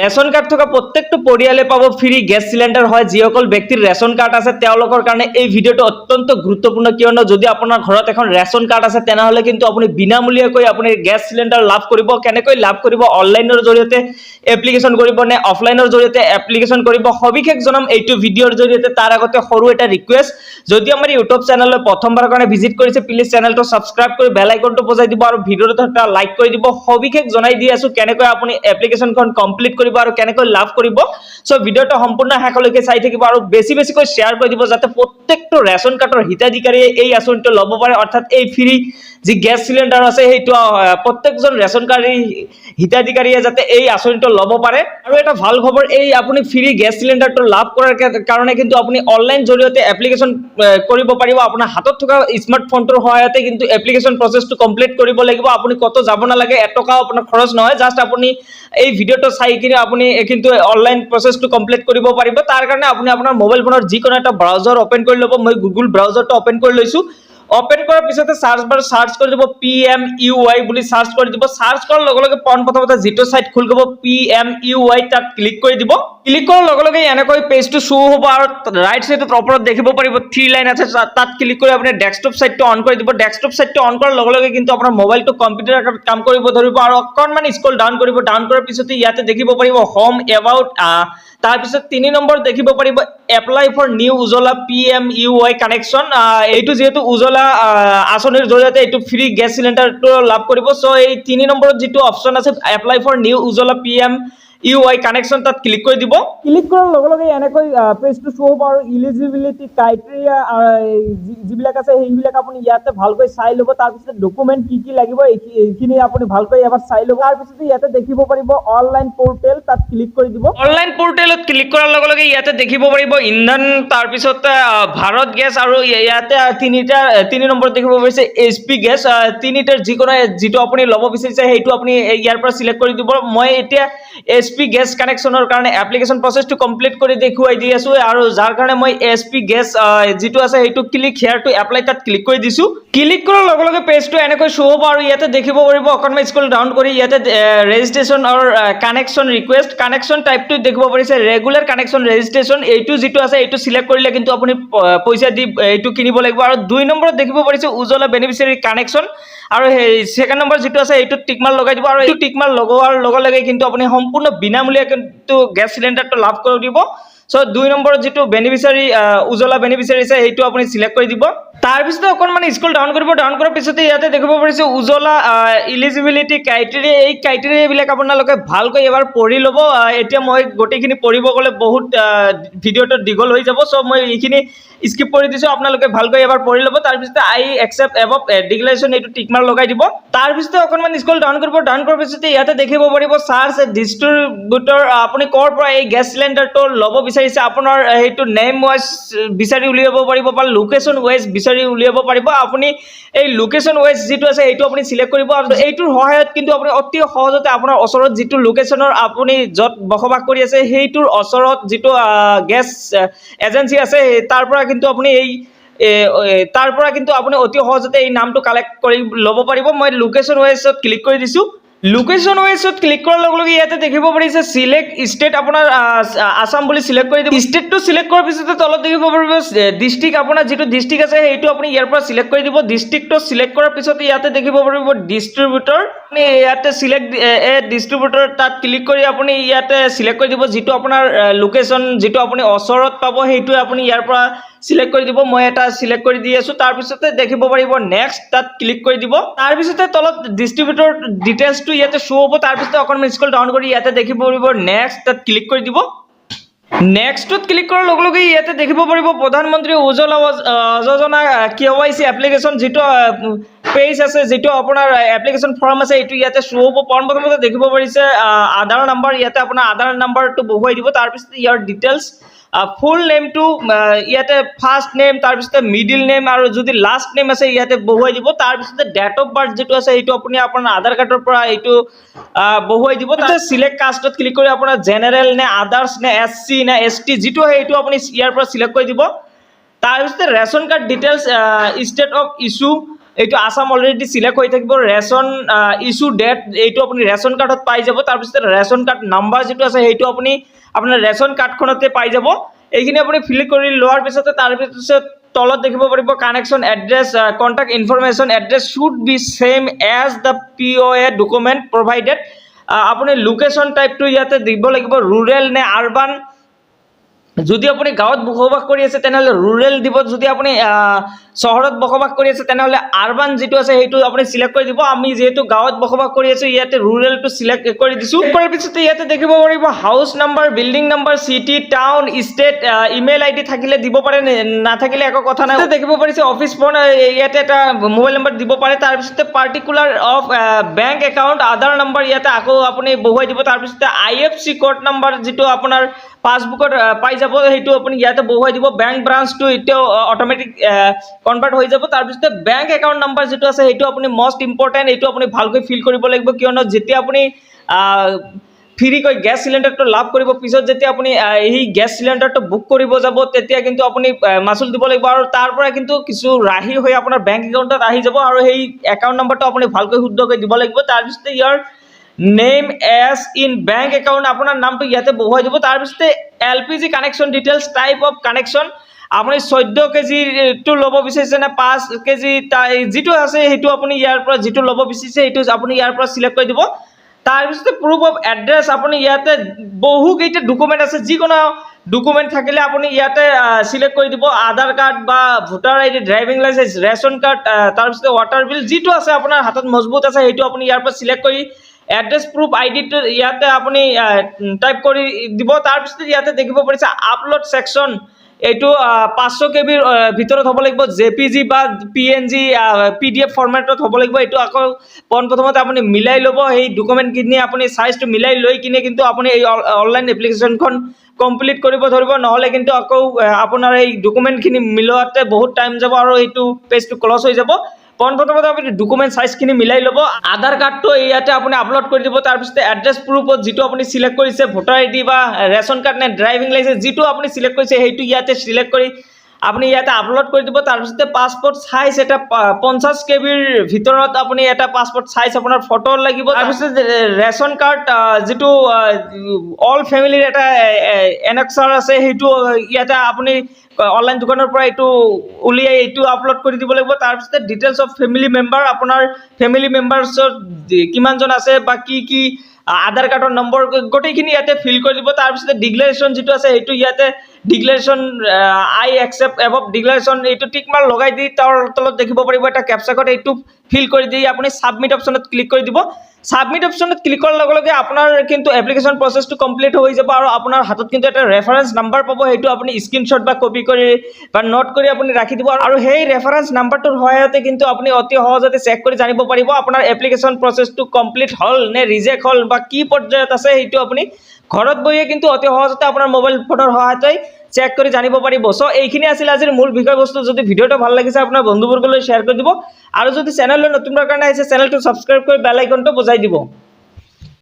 Ration card থকা প্ৰত্যেকটো পৰিয়ালে পাব ফ্ৰী গেছ চিলিণ্ডাৰ হয়। যিসকল ব্যক্তিৰ ৰেচন কাৰ্ড আছে তেওঁলোকৰ কাৰণে এই ভিডিঅ'টো অত্যন্ত গুৰুত্বপূৰ্ণ, কিয়নো যদি আপোনাৰ ঘৰত এখন ৰেচন কাৰ্ড আছে তেনেহ'লে কিন্তু আপুনি বিনামূলীয়াকৈ আপুনি গেছ চিলিণ্ডাৰ লাভ কৰিব। কেনেকৈ লাভ কৰিব? অনলাইনৰ জৰিয়তে এপ্লিকেশ্যন কৰিব নে অফলাইনৰ জৰিয়তে এপ্লিকেশ্যন কৰিব, সবিশেষ জনাম এইটো ভিডিঅ'ৰ জৰিয়তে। তাৰ আগতে সৰু এটা ৰিকুৱেষ্ট, যদি আমাৰ ইউটিউব চেনেললৈ প্ৰথমবাৰৰ কাৰণে ভিজিট কৰিছে প্লিজ চেনেলটো ছাবস্ক্ৰাইব কৰি বেল আইকনটো বজাই দিব আৰু ভিডিঅ'টো এটা লাইক কৰি দিব। সবিশেষ জনাই দি আছো কেনেকৈ আপুনি এপ্লিকেশ্যনখন কমপ্লিট কৰিব আৰু কেনেকৈ লাভ কৰিব। সো ভিডিঅ'টো সম্পূৰ্ণ শেষলৈকে চাই থাকিব আৰু বেছিকৈ শ্বেয়াৰ কৰি দিব যাতে প্ৰত্যেকটো ৰেচন কাৰ্ডৰ হিতাধিকাৰীয়ে এই আঁচনিটো ল'ব পাৰে, অৰ্থাৎ এই ফ্ৰী যি গেছ চিলিণ্ডাৰ আছে সেইটো প্ৰত্যেকজন ৰেচন কাৰ্ডৰ হিতাধিকাৰীয়ে যাতে এই আঁচনিটো ল'ব পাৰে। আৰু এটা ভাল খবৰ, এই আপুনি ফ্ৰী গেছ চিলিণ্ডাৰটো লাভ কৰাৰ কাৰণে কিন্তু আপুনি অনলাইন জৰিয়তে এপ্লিকেশ্যন কৰিব পাৰিব। আপোনাৰ হাতত থকা স্মাৰ্টফোনটোৰ সহায়তে কিন্তু এপ্লিকেশ্যন প্ৰচেছটো কমপ্লিট কৰিব লাগিব। আপুনি কতো যাব নালাগে, এটকাও আপোনাৰ খৰচ নহয়। জাষ্ট আপুনি এই ভিডিঅ'টো চাই কিনে আপুনি কিন্তু অনলাইন প্ৰচেছটো কমপ্লিট কৰিব পাৰিব। তাৰ কাৰণে আপুনি আপোনাৰ মোবাইল ফোনৰ যিকোনো এটা ব্ৰাউজাৰ অপেন কৰি ল'ব। মই গুগল ব্ৰাউজাৰটো অপেন কৰি লৈছোঁ। অপেন কৰাৰ পিছতে সাৰ্চ বাৰ সাৰ্চ কৰি দিব PMUY বুলি সাৰ্চ কৰি দিব। সাৰ্চ কৰাৰ লগে লগে প্ৰথমতে যিটো সাইট খুল যাব PMUY, তাত ক্লিক কৰি দিব। ক্লিক কৰাৰ লগে লগে এনেকৈ পেজটো শো হ'ব আৰু ৰাইট সাইডত ওপৰত দেখিব পাৰিব 3 লাইন আছে, তাত ক্লিক কৰি আপুনি ডেস্কটপ সাইটটো অন কৰি দিব। ডেস্কটপ সাইটটো অন কৰাৰ লগে লগে কিন্তু আপোনাৰ মোবাইলটো কম্পিউটাৰ আকাৰত কাম কৰিব ধৰিব আৰু অকণমান স্ক্ৰল ডাউন কৰিব। ডাউন কৰাৰ পিছতে ইয়াতে দেখিব পাৰিব হোম এবাউট, তাৰপিছত 3 নম্বৰ দেখিব পাৰিব apply for new Ujjwala PMUY connection. এইটো যিহেতু উজলা আঁচনিৰ জৰিয়তে এইটো ফ্ৰী গেছ চিলিণ্ডাৰটো লাভ কৰিব। সো এই 3 নম্বৰত যিটো অপশ্যন আছে apply for new Ujjwala PMUY connection, তাত ক্লিক কৰি দিব। ক্লিক কৰাৰ লগে লগে এনেকৈ পেজটো শ্ব' হ'ব আৰু ইলিজিবিলিটি ক্ৰাইটেৰিয়া যিবিলাক আছে সেইবিলাক আপুনি ইয়াতে ভালকৈ চাই ল'ব। তাৰপিছত ডকুমেণ্ট কি লাগিব এইখিনি আপুনি ভালকৈ এবাৰ চাই ল'ব। তাৰপিছতে ইয়াতে দেখিব পাৰিব অনলাইন পৰ্টেল, তাত ক্লিক কৰি দিব। অনলাইন পৰ্টেলত ক্লিক কৰাৰ লগে লগে ইয়াতে দেখিব পাৰিব ইন্ধন, তাৰপিছত ভাৰত গেছ আৰু ইয়াতে 3 নম্বৰত দেখিব পাৰিছে HP গেছ। 3টাৰ যিটো আপুনি ল'ব বিচাৰিছে সেইটো আপুনি ইয়াৰ পৰা চিলেক্ট কৰি দিব। মই এতিয়া HP গেছ কানেকশ্যনৰ কাৰণে এপ্লিকেশ্যন প্ৰচেছটো কমপ্লিট কৰি দেখুৱাই দি আছোঁ আৰু যাৰ কাৰণে মই HP গেছ যিটো আছে সেইটো ক্লিক হেয়াৰ টু এপ্লাই, তাত ক্লিক কৰি দিছোঁ। ক্লিক কৰাৰ লগে লগে পেজটো এনেকৈ শ্ব' হ'ব আৰু ইয়াতে দেখিব পাৰিব অকণমান স্ক্ৰল ডাউন কৰি ইয়াতে ৰেজিষ্ট্ৰেশ্যন আৰু কানেকশ্যন ৰিকুৱেষ্ট, কানেকশ্যন টাইপটো দেখিব পাৰিছে ৰেগুলাৰ কানেকশ্যন ৰেজিষ্ট্ৰেশ্যন। এইটো যিটো আছে এইটো চিলেক্ট কৰিলে কিন্তু আপুনি পইচা দি এইটো কিনিব লাগিব। আৰু 2 নম্বৰত দেখিব পাৰিছে উজলা বেনিফিচিয়াৰী কানেকশ্যন আৰু সেই 2nd নম্বৰ যিটো আছে এইটো টিকমাৰ লগাই দিব। আৰু এইটো টিকমাৰ লগোৱাৰ লগে লগে কিন্তু আপুনি সম্পূৰ্ণ বিনামূলীয়া কিন্তু গেছ চিলিণ্ডাৰটো লাভ কৰি দিব। সো 2 নম্বৰত যিটো বেনিফিচিয়াৰী উজলা বেনিফিচিয়াৰী আছে সেইটো আপুনি চিলেক্ট কৰি দিব। তাৰপিছতে অকণমান স্ক্ৰল ডাউন কৰিব। ডাউন কৰাৰ পিছতে ইয়াতে দেখিব পাৰিছে উজলা ইলিজিবিলিটি ক্ৰাইটেৰিয়া। এই ক্ৰাইটেৰিয়াবিলাক আপোনালোকে ভালকৈ এবাৰ পঢ়ি ল'ব। এতিয়া মই গোটেইখিনি পঢ়িব গ'লে বহুত ভিডিঅ'টো দীঘল হৈ যাব। সো মই এইখিনি স্কিপ কৰি দিছোঁ, আপোনালোকে ভালকৈ এবাৰ পঢ়ি ল'ব। তাৰপিছতে আই একচেপ্ট এবভ ডিক্লেৰেশ্যন এইটো টিকমাৰ লগাই দিব। তাৰপিছতে অকণমান স্ক্ৰল ডাউন কৰিব। ডাউন কৰাৰ পিছতে ইয়াতে দেখিব পাৰিব চাৰ্চ ডিষ্ট্ৰিবিউটৰ, আপুনি ক'ৰ পৰা এই গেছ চিলিণ্ডাৰটো ল'ব বিচাৰিছে আপোনাৰ সেইটো নেম ৱাইজ বিচাৰি উলিয়াব পাৰিব বা লোকেশ্যন ৱাইজ বিচাৰি উলিয়াব পাৰিব। আপুনি এই লোকেশ্যন ৱাইজ যিটো আছে সেইটো আপুনি চিলেক্ট কৰিব আৰু এইটোৰ সহায়ত কিন্তু আপুনি অতি সহজতে আপোনাৰ ওচৰত যিটো লোকেশ্যনৰ আপুনি য'ত বসবাস কৰি আছে সেইটোৰ ওচৰত যিটো গেছ এজেঞ্চি আছে তাৰ পৰা কিন্তু আপুনি অতি সহজতে এই নামটো কালেক্ট কৰি ল'ব পাৰিব। মই লোকেশ্যন ৱাইজত ক্লিক কৰি দিছোঁ। লোকেশ্যন ৱাইজত ক্লিক কৰাৰ লগে লগে ইয়াতে দেখিব পাৰিছে চিলেক্ট ষ্টেট, আপোনাৰ আছাম বুলি চিলেক্ট কৰি দিব। ষ্টেটটো চিলেক্ট কৰাৰ পিছতে তলত দেখিব পাৰিব ডিষ্ট্ৰিক্ট, আপোনাৰ যিটো ডিষ্ট্ৰিক্ট আছে সেইটো আপুনি ইয়াৰ পৰা চিলেক্ট কৰি দিব। ডিষ্ট্ৰিক্টটো চিলেক্ট কৰাৰ পিছতে ইয়াতে দেখিব পাৰিব ডিষ্ট্ৰিবিউটৰ, আপুনি ইয়াতে চিলেক্ট ডিষ্ট্ৰিবিউটৰ, তাত ক্লিক কৰি আপুনি ইয়াতে চিলেক্ট কৰি দিব যিটো আপোনাৰ লোকেশ্যন যিটো আপুনি ওচৰত পাব সেইটোৱে আপুনি ইয়াৰ পৰা চিলেক্ট কৰি দিব। মই এটা চিলেক্ট কৰি দি আছোঁ। তাৰপিছতে দেখিব পাৰিব নেক্সট, তাত ক্লিক কৰি দিব। তাৰপিছতে তলত ডিষ্ট্ৰিবিউটৰ ডিটেইলছটো ইয়াতে শ্ব' হ'ব। তাৰপিছতে অকণমান স্ক্ৰল ডাউন কৰি ইয়াতে দেখিব পাৰিব নেক্সট, তাত ক্লিক কৰি দিব। নেক্সটত ক্লিক কৰাৰ লগে লগে ইয়াতে দেখিব পাৰিব প্ৰধানমন্ত্ৰী উজ্জ্বলা যোজনা KYC এপ্লিকেশ্যন যিটো পেজ আছে, যিটো আপোনাৰ এপ্লিকেশ্যন ফৰ্ম আছে এইটো ইয়াতে শ্ব' হ'ব। প্ৰথমতে দেখিব পাৰিছে আধাৰ নাম্বাৰ, ইয়াতে আপোনাৰ আধাৰ নাম্বাৰটো বহুৱাই দিব। তাৰপিছতে ইয়াৰ ডিটেইলছ ফুল নেমটো ইয়াতে ফাৰ্ষ্ট নেম, তাৰপিছতে মিডিল নেম আৰু যদি লাষ্ট নেম আছে ইয়াতে বহুৱাই দিব। তাৰপিছতে ডেট অফ বাৰ্থ যিটো আছে সেইটো আপুনি আপোনাৰ আধাৰ কাৰ্ডৰ পৰা এইটো বহুৱাই দিব। তাৰপিছত চিলেক্ট কাষ্টত ক্লিক কৰি আপোনাৰ জেনেৰেল নে আদাৰ্ছ নে SC নে ST যিটো হয় সেইটো আপুনি ইয়াৰ পৰা চিলেক্ট কৰি দিব। তাৰপিছতে ration card details state of issue এইটো আসাম অলৰেডি সিলেক্ট হৈ থাকিব ৰেশন ইস্যু ডেট এইটো আপুনি ৰেশন কাৰ্ডত পাই যাব তাৰপিছত ৰেশন কাৰ্ড নাম্বাৰ যেটো আছে সেইটো আপুনি আপোনাৰ ৰেশন কাৰ্ডখনতে পাই যাব এইখিনি আপুনি ফিল কৰি লোৱাৰ পিছতে তাৰপিছত তলত দেখিব পাৰিব connection address contact information address should be same as the POA document provided আপুনি লোকেশ্যন টাইপটো ইয়াতে দিব লাগিব ৰুৰেল নে আৰবান যদি আপুনি গাঁৱত বসবাস কৰি আছে তেনেহলে ৰুৰেল দিব যদি আপুনি চহৰত বসবাস কৰি আছে তেনেহলে আৰবান যেটো আছে সেইটো আপুনি সিলেক্ট কৰি দিব আমি যেহেতু গাঁৱত বসবাস কৰি আছো ইয়াতে ৰুৰেলটো সিলেক্ট কৰি দিছো কৰাৰ পিছতে ইয়াতে দেখিব পাৰিব হাউস নাম্বাৰ বিল্ডিং নাম্বাৰ সিটি টাউন ষ্টেট ইমেইল আইডি থাকিলে দিব পাৰে নাথাকিলে একো কথা নাই দেখিব পাৰিছে অফিস ফোন ইয়াতে এটা মোবাইল নাম্বাৰ দিব পাৰে তাৰ পিছতে particular of bank account Aadhaar number ইয়াতে আকৌ আপুনি বহুৱাই দিব তাৰ পিছতে IFC কোড নাম্বাৰ যেটো আপোনাৰ পাসবুকত পাই যাব সেইটো আপুনি ইয়াতে বহুৱাই দিব বেংক ব্ৰাঞ্চটো ইটো অটোমেটিক কনভাৰ্ট হৈ যাব তাৰ পিছতে বেংক একাউণ্ট নাম্বাৰ যেটো আছে সেইটো আপুনি মোস্ট ইম্পৰ্টেন্ট এইটো আপুনি ভালকৈ ফিল কৰিব লাগিব কিয়নো যেতিয়া আপুনি ফ্ৰী কৈ গ্যাস সিলিন্ডাৰটো লাভ কৰিব পিছত যেতিয়া আপুনি এই গ্যাস সিলিন্ডাৰটো বুক কৰিব যাব তেতিয়া কিন্তু আপুনি মাসুল দিব লাগিব আৰু তাৰ পৰা কিন্তু কিছু ৰাহি হৈ আপোনাৰ বেংক একাউণ্টত আহি যাব আৰু সেই একাউণ্ট নাম্বাৰটো আপুনি ভালকৈ শুদ্ধকৈ দিব লাগিব তাৰ পিছতে ইয়াৰ name as in bank account আপোনাৰ নামটো ইয়াতে বহুৱাই দিব তাৰ পিছতে LPG connection details type of connection আপুনি 14 কেজি টো লব বিচাৰিছে না 5 কেজি যেটো আছে সেইটো আপুনি ইয়াৰ পৰা যেটো লব বিচাৰিছে সেইটো আপুনি ইয়াৰ পৰা সিলেক্ট কৰি দিব তাৰ পিছতে প্ৰুফ অফ এড্ৰেছ আপুনি ইয়াতে বহু কেইটা ডকুমেন্ট আছে যিকোনো ডকুমেন্ট থাকিলে আপুনি ইয়াতে সিলেক্ট কৰি দিব আধাৰ কাৰ্ড বা voter ID driving licence ration card তাৰ পিছতে ওয়াটাৰ বিল যেটো আছে আপোনাৰ হাতত মজবুত আছে সেইটো আপুনি ইয়াৰ পৰা সিলেক্ট কৰি এড্ৰেছ প্ৰুফ আইডি টো ইয়াতে আপুনি টাইপ কৰি দিব তাৰ পিছতে ইয়াতে দেখিব পাৰিছে আপলোড সেকশন এইটো 500 KB ভিতৰত হ'ব লাগিব JPG বা PNG PDF ফৰম্যাটত হ'ব লাগিব এইটো আকৌ প্ৰথমতে আপুনি মিলাই ল'ব এই ডকুমেন্ট কিনি আপুনি সাইজটো মিলাই লৈ কিনে কিন্তু আপুনি এই অনলাইন এপ্লিকেশনখন কমপ্লিট কৰিব ধৰিব নহলে কিন্তু আকৌ আপোনাৰ এই ডকুমেন্ট খিনি মিলোৱাতে বহুত টাইম যাব আৰু এইটো পেজটো ক্লোজ হৈ যাব প্ৰথমতে আপুনি ডকুমেন্ট সাইজ খিনি মিলাই ল'ব আধাৰ কাৰ্ডটো ইয়াতে আপুনি আপলোড কৰি দিব তাৰ পিছতে এড্ৰেছ প্ৰুফত যেটো আপুনি সিলেক্ট কৰিছে ভোটাৰ আইডি বা ৰেশন কাৰ্ড নে ড্ৰাইভিং লাইসেন্স যেটো আপুনি সিলেক্ট কৰিছে সেইটো ইয়াতে সিলেক্ট কৰি আপুনি ইয়াতে আপলোড কৰি দিব তাৰ পিছতে পাসপোৰ্ট সাইজ এটা 50 KB ৰ ভিতৰত আপুনি এটা পাসপোৰ্ট সাইজ আপোনাৰ ফটো লাগিব তাৰ পিছতে ৰেশন কাৰ্ড যেটো অল ফ্যামিলিৰ এটা এনএক্সাৰ আছে সেইটো ইয়াতে আপুনি অনলাইন দোকানৰ পৰা এইটো উলিয়াই এইটো আপলোড কৰি দিব লাগিব তাৰ পিছতে ডিটেইলছ অফ ফ্যামিলি মেম্বাৰ আপোনাৰ ফ্যামিলি মেম্বাৰছৰ কিমানজন আছে বা কি আধাৰ কাৰ্ডৰ নম্বৰ গোটেইখিনি ইয়াতে ফিল কৰি দিব তাৰ পিছতে ডিক্লাৰেশ্যন যেটো আছে সেইটো ইয়াতে ডিক্লাৰেশ্যন আই একসেপ্ট এবভ ডিক্লাৰেশ্যন এইটো টিক মাৰ লগাই দি তাৰ তলত দেখিব পাৰিব এটা ক্যাপচা কোড এইটো ফিল কৰি দি আপুনি সাবমিট অপচনত ক্লিক কৰি দিব সাবমিট অপচনত ক্লিক কৰাৰ লগে লগে আপোনাৰ কিন্তু এপ্লিকেশন প্ৰসেসটো কমপ্লিট হৈ যাব আৰু আপোনাৰ হাতত কিন্তু এটা ৰেফাৰেন্স নাম্বাৰ পাব সেইটো আপুনি স্ক্ৰিনশ্বট বা কপি কৰি বা নোট কৰি আপুনি ৰাখি দিব আৰু সেই ৰেফাৰেন্স নাম্বাৰটোৰ সহায়তে কিন্তু আপুনি অতি সহজতে চেক কৰি জানিব পাৰিব আপোনাৰ এপ্লিকেশন প্ৰসেসটো কমপ্লিট হল নে ৰিজেক্ট হল বা কি পৰ্যায়ত আছে সেইটো আপুনি ঘৰত বহিয়ে কিন্তু অতি সহজতে আপোনাৰ মোবাইল ফোনৰ সহায়তে চেক কৰি জানিব পাৰিব সো এইখিনি আছিল আজিৰ মূল বিষয়বস্তু যদি ভিডিওটো ভাল লাগিছে আপোনাৰ বন্ধুবৰ্গলৈ শেয়াৰ কৰি দিব আৰু যদি চেনেললৈ নতুনৰ কাৰণে আহিছে চেনেলটো সাবস্ক্ৰাইব কৰি বেল আইকনটো বজাই দিব